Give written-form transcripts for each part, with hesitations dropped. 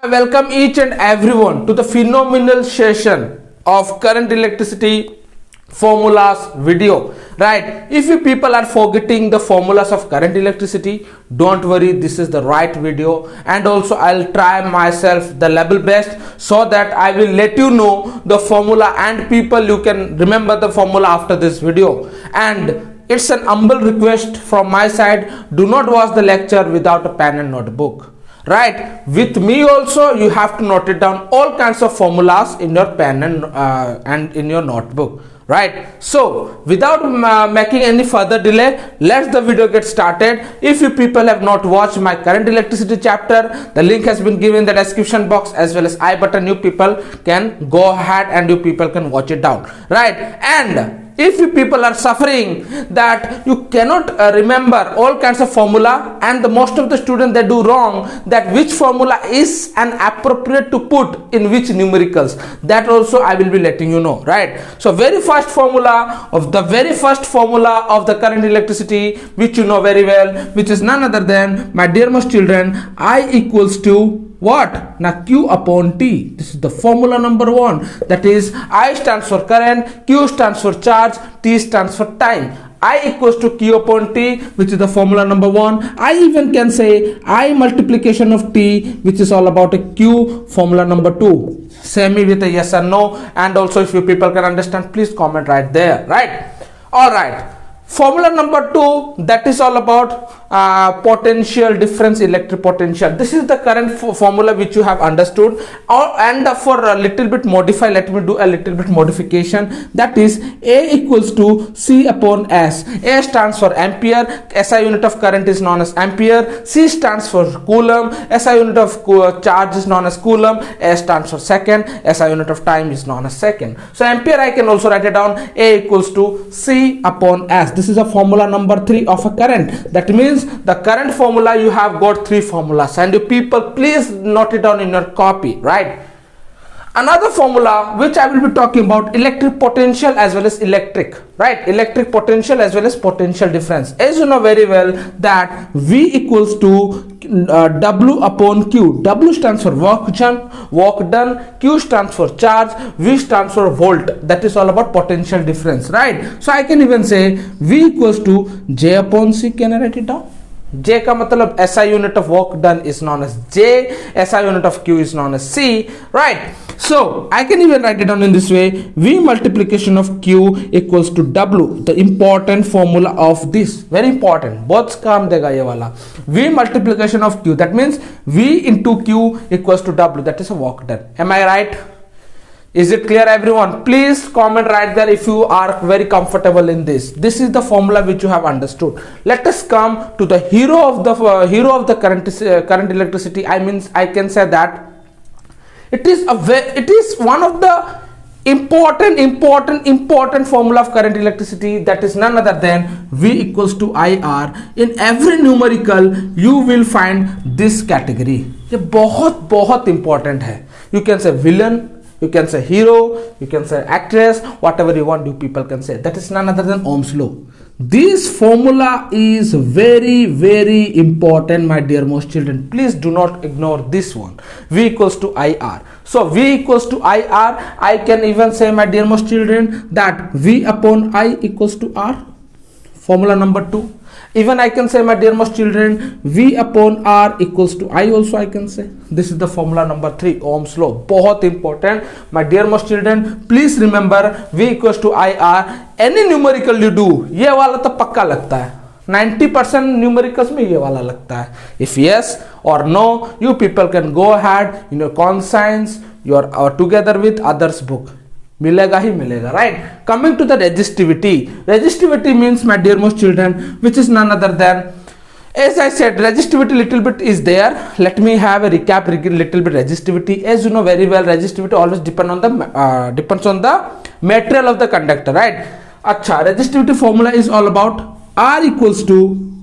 welcome each and everyone to the phenomenal session of current electricity formulas video. Right, if you people are forgetting the formulas of current electricity, don't worry, this is the right video, and also I'll try myself the level best so that I will let you know the formula, and people you can remember the formula after this video. And it's an humble request from my side, do not watch the lecture without a pen and notebook. Right, with me also you have to note it down all kinds of formulas in your pen and in your notebook. Right, so without making any further delay, let's the video get started. If you people have not watched my current electricity chapter, the link has been given in the description box as well as I button. You people can go ahead and you people can watch it down. Right, and if you people are suffering that you cannot remember all kinds of formula, and the most of the students they do wrong that which formula is an appropriate to put in which numericals, that also I will be letting you know. Right, so very first formula of the current electricity, which you know very well, which is none other than, my dear most children, I equals to what? Now Q upon T. This is the formula number one. That is, I stands for current, Q stands for charge, T stands for time. I equals to Q upon T, which is the formula number one. I even can say I multiplication of T, which is all about a Q, formula number two. Say me with a yes or no, and also if you people can understand, please comment right there. Right, all right. Formula number two, that is all about potential difference, electric potential. This is the current formula which you have understood, and for a little bit modify, let me do a little bit modification. That is, A equals to C upon S. A stands for ampere, SI unit of current is known as ampere. C stands for coulomb, SI unit of charge is known as coulomb. S stands for second, SI unit of time is known as second. So ampere I can also write it down, A equals to C upon S. This is a formula number 3 of a current. That means the current formula, you have got 3 formulas, and you people please note it down in your copy. Right, another formula which I will be talking about, electric potential as well as electric. Right, electric potential as well as potential difference. As you know very well that V equals to W upon Q. W stands for work done, Q stands for charge, V stands for volt. That is all about potential difference. Right, so I can even say V equals to J upon C. Can I write it down? J का मतलब SI unit of work done is known as J, SI unit of Q is known as C. Right, so I can even write it down in this way, V multiplication of Q equals to W. The important formula of this, very important, बहुत काम देगा ये वाला. V multiplication of Q, that means V into Q equals to W. That is a work done. Am I right? Is it clear, everyone? Please comment right there if you are very comfortable in this. This is the formula which you have understood. Let us come to the hero of the current electricity. I can say that it is one of the important formula of current electricity. That is none other than V equals to IR. In every numerical you will find this category. ये बहुत important है. You can say villain, you can say hero, you can say actress, whatever you want, you people can say. That is none other than Ohm's law. This formula is very important, my dear most children. Please do not ignore this one. V equals to IR. So V equals to IR, I can even say, my dear most children, that V upon I equals to R. Formula number 2. Even I can say, my dear most children, V upon R equals to I also I can say. This is the formula number 3, Ohm's law. बहुत important, my dear most children. Please remember V equals to IR. Any numerical you do, ये वाला तो पक्का लगता है. 90% numericals में ये वाला लगता है. If yes or no, you people can go ahead in your conscience, or together with others book. मिलेगा ही मिलेगा. Right, coming to the resistivity means, my dear most children, which is none other than, as I said, resistivity little bit is there. Let me have a recap little bit. Resistivity, as you know very well, resistivity always depends on the material of the conductor. Right, अच्छा, resistivity formula is all about R equals to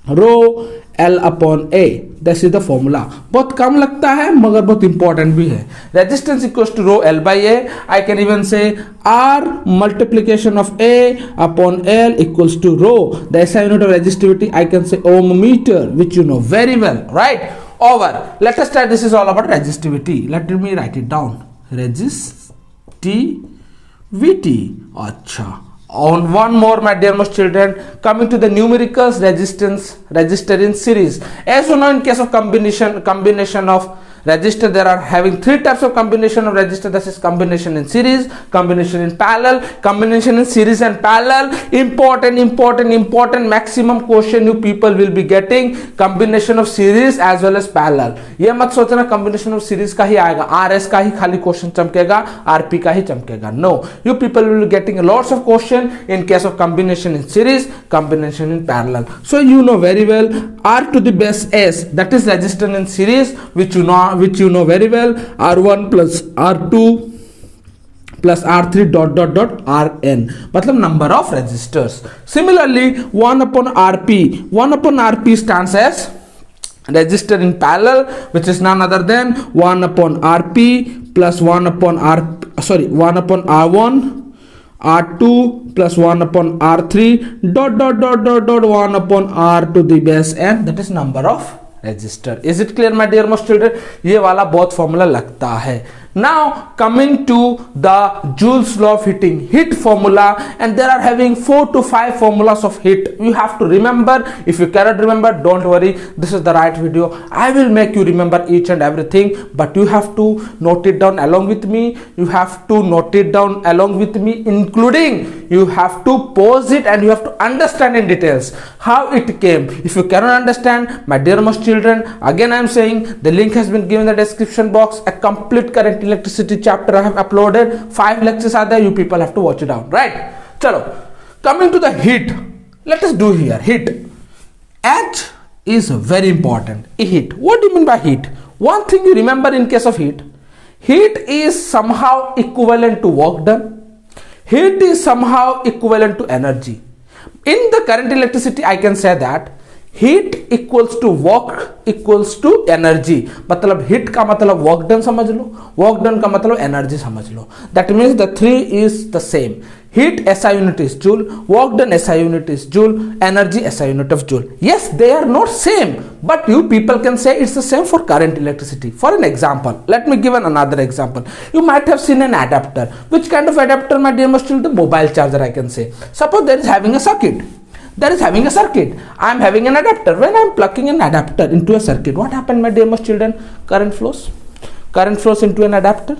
rho L upon A. This is the formula. बहुत कम लगता है मगर बहुत important भी है. Resistance equals to rho L by A. I can even say R multiplication of A upon L equals to rho. The SI unit of resistivity I can say ohm meter, which you know very well, right? over. Let us start. This is all about resistivity. Let me write it down. Resistivity. Acha. On one more, my dear most children, coming to the numericals, resistor in series. As you know, in case of combination of resistor, there are having three types of combination of resistor. This is combination in series, combination in parallel, combination in series and parallel. Important maximum question you people will be getting, combination of series as well as parallel. ये मत सोचना combination of series का ही आएगा, RS का ही खाली question चमकेगा, RP का ही चमकेगा. No, you people will be getting lots of question in case of combination in series, combination in parallel. So you know very well R to the base S, that is resistor in series, which you know very well, R1 plus R2 plus R3 Rn, मतलब number of resistors. Similarly, 1 upon Rp stands as resistor in parallel, which is none other than 1 upon Rp plus 1 upon R1 R2 plus 1 upon R3 1 upon R to the base n, that is number of resistor. Is it clear, my dear most children? ये वाला बहुत formula लगता है. Now coming to the Joule's law of heat formula, and there are having 4 to 5 formulas of heat. You have to remember. If you cannot remember, don't worry, this is the right video. I will make you remember each and everything, but you have to note it down along with me. Including you have to pause it and you have to understand in details how it came. If you cannot understand, my dear most children, again I am saying the link has been given in the description box. A complete current electricity chapter I have uploaded. 5 lectures are there. You people have to watch it out, right? Chalo, coming to the heat, let us do here heat. H is very important. Heat, what do you mean by heat? One thing you remember in case of heat is somehow equivalent to work done. Heat is somehow equivalent to energy. In the current electricity, I can say that heat equals to work equals to energy. मतलब heat का मतलब work done समझ लो, work done का मतलब energy समझ लो. That means the three is the same. Heat SI unit is joule, work done SI unit is joule, energy SI unit of joule. Yes, they are not same, but you people can say it's the same for current electricity. For an example, let me give another example. You might have seen an adapter. Which kind of adapter, my dear most children? The mobile charger, I can say. Suppose there is having a circuit. I am having an adapter. When I am plugging an adapter into a circuit, what happened, my dear most children? Current flows into an adapter.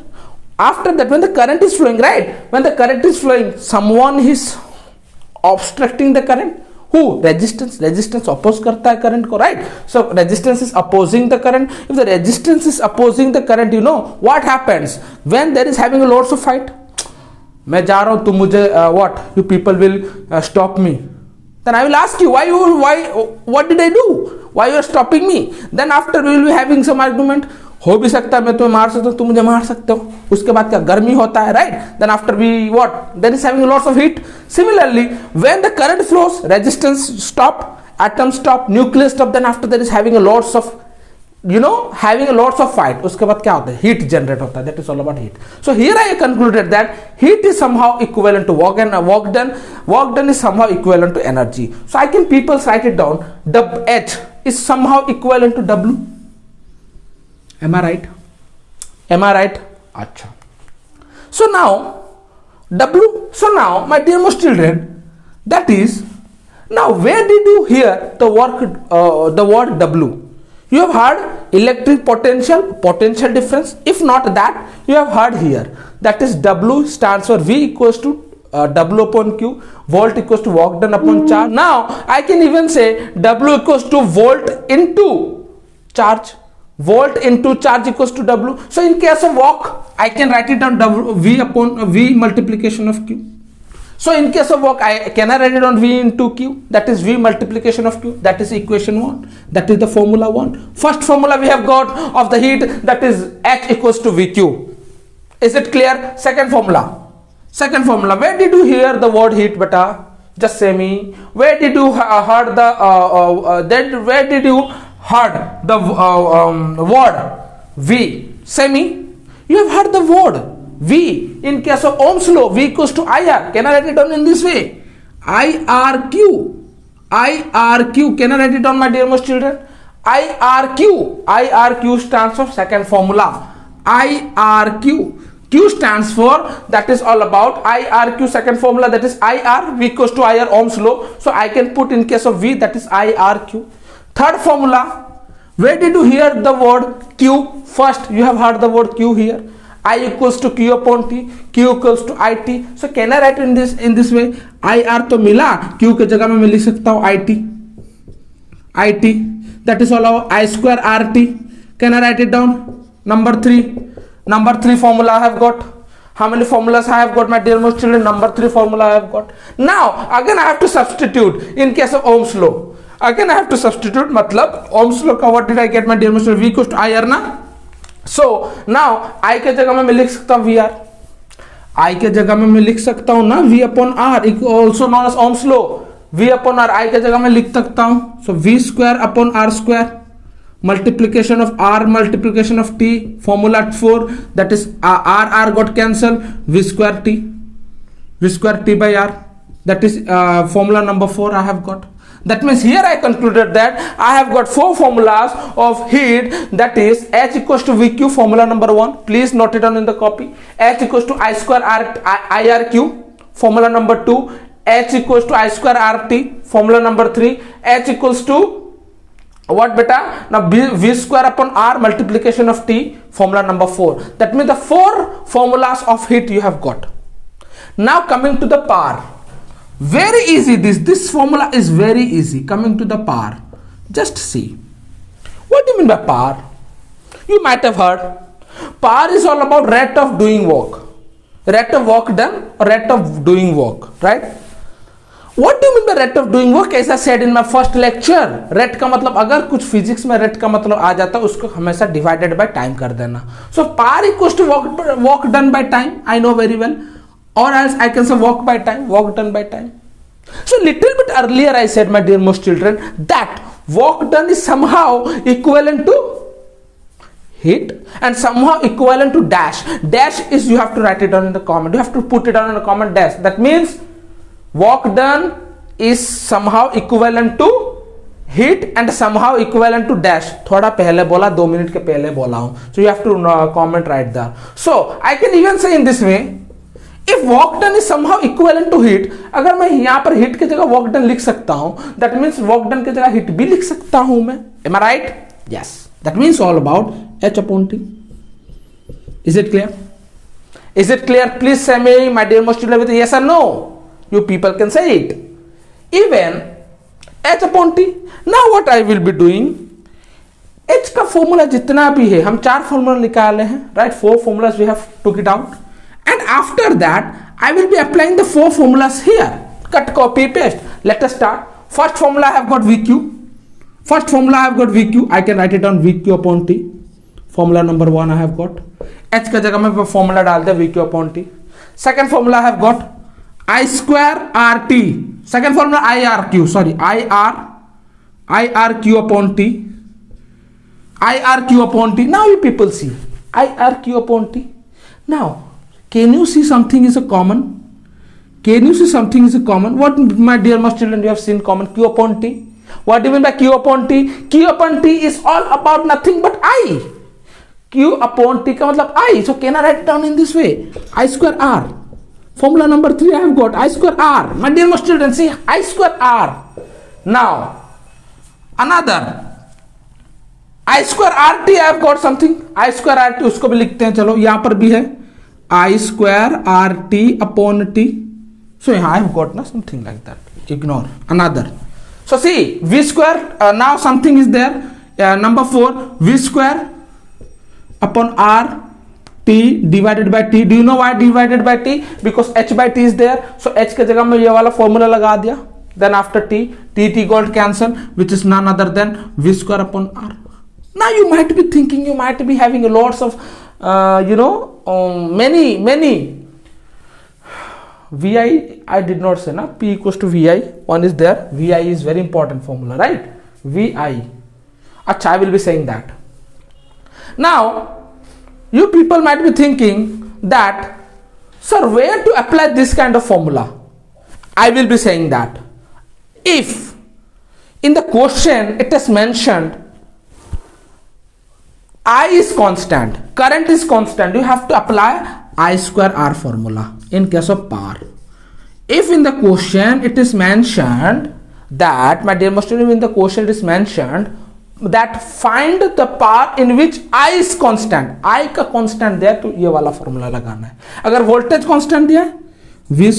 After that, when the current is flowing, right? When the current is flowing, someone is obstructing the current. Who? Resistance oppose करता है current को, right? So resistance is opposing the current. If the resistance is opposing the current, you know what happens when there is having a lots of fight. मैं जा रहा हूँ, तुम मुझे what? You people will stop me. Then I will ask you, what did I do? Why you are stopping me? Then after we will be having some argument. हो भी सकता है मैं तुम्हें मार सकता हूँ, तुम मुझे मार सकते हो. उसके बाद क्या गर्मी होता है, right? Then after we what? There is having lots of heat. Similarly, when the current flows, resistance stop, atoms stop, nucleus stop. Then after there is having a lots of fight. उसके बाद क्या होता है? Heat generate होता है. That is all about heat. So here I concluded that heat is somehow equivalent to work, and work done is somehow equivalent to energy. So I can people write it down. H is somehow equivalent to W. Am I right? Acha. So now my dear most children, that is, now where did you hear the word W? You have heard electric potential difference. If not that, you have heard here, that is W stands for V equals to W upon Q, volt equals to work done upon charge. Now I can even say W equals to volt into charge. Volt into charge equals to W. So in case of work, I can write it down V upon V multiplication of Q. So in case of work, can I write it on V into Q? That is V multiplication of Q. That is equation 1. That is the formula 1. First formula we have got of the heat, that is H equals to VQ. Is it clear? Second formula. Where did you hear the word heat, beta? Just say me. Where did you heard the word V? Say me. You have heard the word V. In case of Ohm's law, V equals to IR. Can I write it down in this way? IRQ. Can I write it down, my dear most children? IRQ. IRQ stands for second formula. IRQ. Q stands for, that is all about IRQ, second formula, that is IR, V equals to IR, Ohm's law. So I can put in case of V, that is IRQ. Third formula, where did you hear the word Q? First, you have heard the word Q here. I equals to Q upon T, Q equals to IT. So can I write in this way? IR तो मिला, Q के जगह में मैं लिख सकता हूँ IT. That is all about I square RT. Can I write it down? Number 3. Number 3 formula I have got. How many formulas I have got, my dear most children? Number 3 formula I have got. Now again I have to substitute in case of Ohm's law. Again I have to substitute. मतलब Ohm's law का what did I get, my dear most children? V equals to IR ना. So now I के जगह में मैं लिख सकता हूँ VR. I के जगह में मैं लिख सकता हूँ ना V upon R, also known as Ohm's law. V upon R I के जगह में लिख सकता हूँ. So V square upon R square. Multiplication of R multiplication of T, formula 4, that is R got cancelled, V square T by R, that is formula number 4 I have got. That means here I concluded that I have got 4 formulas of heat, that is H equals to VQ, formula number 1, please note it down in the copy. H equals to I square IRQ, formula number 2. H equals to I square RT, formula number 3. H equals to what beta? Now V square upon R multiplication of T, formula number 4. That means the 4 formulas of heat you have got. Now coming to the power. Very easy, this formula is very easy. Coming to the power, just see. What do you mean by power? You might have heard. Power is all about rate of doing work. Rate of work done or rate of doing work, right? What do you mean by rate of doing work? As I said in my first lecture, rate का मतलब अगर कुछ physics में rate का मतलब आ जाता है उसको हमेशा divided by time कर देना. So power equals to work done by time. I know very well. Or else I can say work by time, work done by time. So little bit earlier I said, my dear most children, that work done is somehow equivalent to heat and somehow equivalent to dash. Dash is, you have to write it down in the comment. You have to put it down in the comment, dash. That means work done is somehow equivalent to heat and somehow equivalent to dash. थोड़ा पहले बोला, 2 minute के पहले बोला हूँ. So you have to comment right there. So I can even say in this way, if work done is somehow equivalent to heat, अगर मैं यहाँ पर heat की जगह work done लिख सकता हूँ, that means work done की जगह heat भी लिख सकता हूँ मैं. Am I right? Yes. That means all about H upon T. Is it clear? Is it clear? Please say me, my dear most children, with yes or no. You people can say it. Even H upon T. Now what I will be doing, H का formula जितना भी है, हम 4 formula निकाले हैं, right? 4 formulas we have took it out. And after that, I will be applying the 4 formulas here. Cut, copy, paste. Let us start. First formula I have got VQ. First formula I have got VQ. I can write it down VQ upon T. Formula number 1 I have got. H का जगह में formula डाल दे VQ upon T. Second formula I have got I square RT. Second formula IRQ. Sorry, IRQ upon T. IRQ upon T. Now you people see IRQ upon T. Now, can you see something is a common? Can you see something is a common? What, my dear most children, you have seen common? Q upon T. What do you mean by Q upon T? Q upon T is all about nothing but I. Q upon T का मतलब I. So can I write it down in this way? I square R. Formula number 3 I have got I square R. My dear most children, see I square R. Now another I square RT I have got something. I square RT उसको भी लिखते हैं. चलो यहाँ पर भी है I square RT upon T. So यहाँ I have got ना something like that. Ignore another. So see V square. Now something is there. Number 4 V square upon R T divided by T. Do you know why divided by T? Because H by T is there. So H के जगह में ये वाला formula लगा दिया. Then after T got cancelled, which is none other than V square upon R. Now you might be thinking, you might be having lots of many VI. I did not say na P equals to VI. One is there. VI is very important formula, right? VI. Achha, I will be saying that. Now you people might be thinking that, sir, where to apply this kind of formula? I will be saying that if in the question it is mentioned I is constant, current is constant, you have to apply I square R formula in case of power. If in the question it is mentioned that, my dear student, in the question it is mentioned that find the power in which I is constant, I का constant दिया तो ये वाला formula लगाना है. अगर voltage constant दिया है v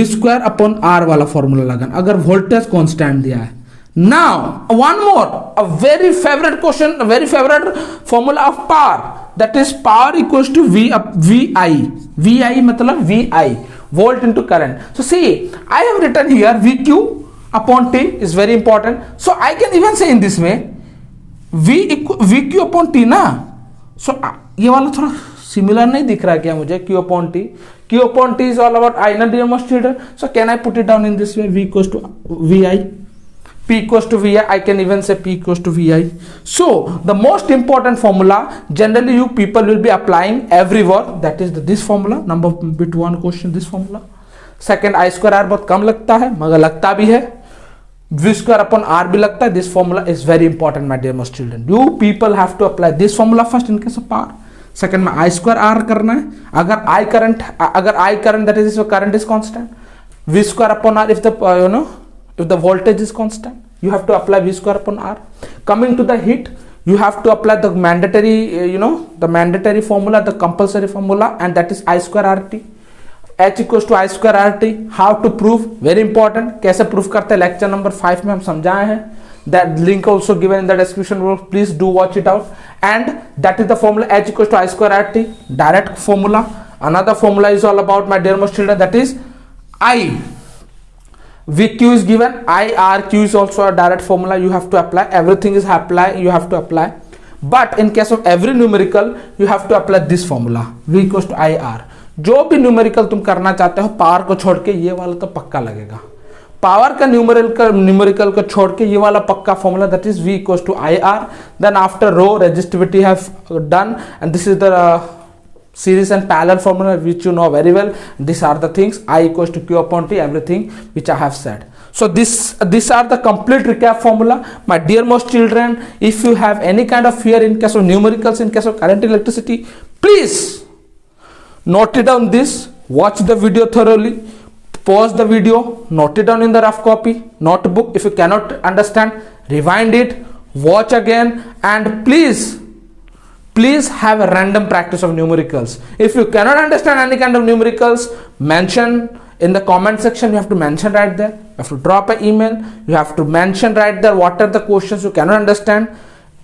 स्क्वायर अपॉन r वाला फॉर्मूला लगाना. अगर वोल्टेज कांस्टेंट दिया है. Now one more, a very favorite question, a very favorite formula of power, that is power equals to VI मतलब VI, volt into current. So see, I have written here VQ upon T is very important. So I can even say in this way, VQ upon T ना. So ये वाला थोड़ा similar नहीं दिख रहा क्या मुझे, Q upon T. Q upon T is all about I, not dear student. So can I put it down in this way, V equals to VI. P equals to VI, I can even say P equals to VI. So the most important formula generally you people will be applying everywhere, that is this formula, number bit 1 question, this formula. Second, I square R बहुत कम लगता है मगर लगता भी है. V square upon R भी लगता है. This formula is very important, my dear most children. You people have to apply this formula first in case of power. Second में I square R करना है. अगर I current that is current is constant. V square upon R if the if the voltage is constant, you have to apply V square upon R. Coming to the heat, you have to apply the mandatory, the mandatory formula, the compulsory formula, and that is I square RT. H equals to I square RT. How to prove? Very important. कैसे prove करते हैं lecture number 5 में हम समझाए हैं. That link also given in the description below. Please do watch it out. And that is the formula H equals to I square RT. Direct formula. Another formula is all about, my dear most children, that is I. VQ is given, IRQ is also a direct formula. You have to apply. Everything is apply. You have to apply. But in case of every numerical, you have to apply this formula. V equals to IR. जो भी numerical तुम करना चाहते हो power को छोड़ के, ये वाला तो पक्का लगेगा. पावर का न्यूमेरिकल को छोड़ के ये वाला पक्का formula, that is V equals to IR. Then after rho resistivity have done, and this is the series and parallel formula which you know very well. These are the things, I equals to Q upon T, everything which I have said. So these are the complete recap formula. My dear most children, if you have any kind of fear in case of numericals, in case of current electricity, please note it down this, watch the video thoroughly, pause the video, note it down in the rough copy notebook. If you cannot understand, rewind it, watch again, and please have a random practice of numericals. If you cannot understand any kind of numericals, mention in the comment section. You have to mention right there. You have to drop an email. You have to mention right there what are the questions you cannot understand.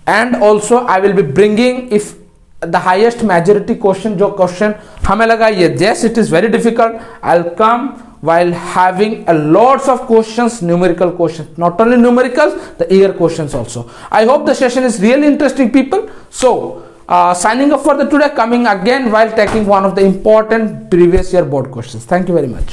And also I will be bringing, if the highest majority question, जो question हमें लगा ये yes it is very difficult, I'll come while having a lots of questions, numerical questions, not only numericals, the year questions also. I hope the session is really interesting, people. So signing up for the today, coming again while taking one of the important previous year board questions. Thank you very much.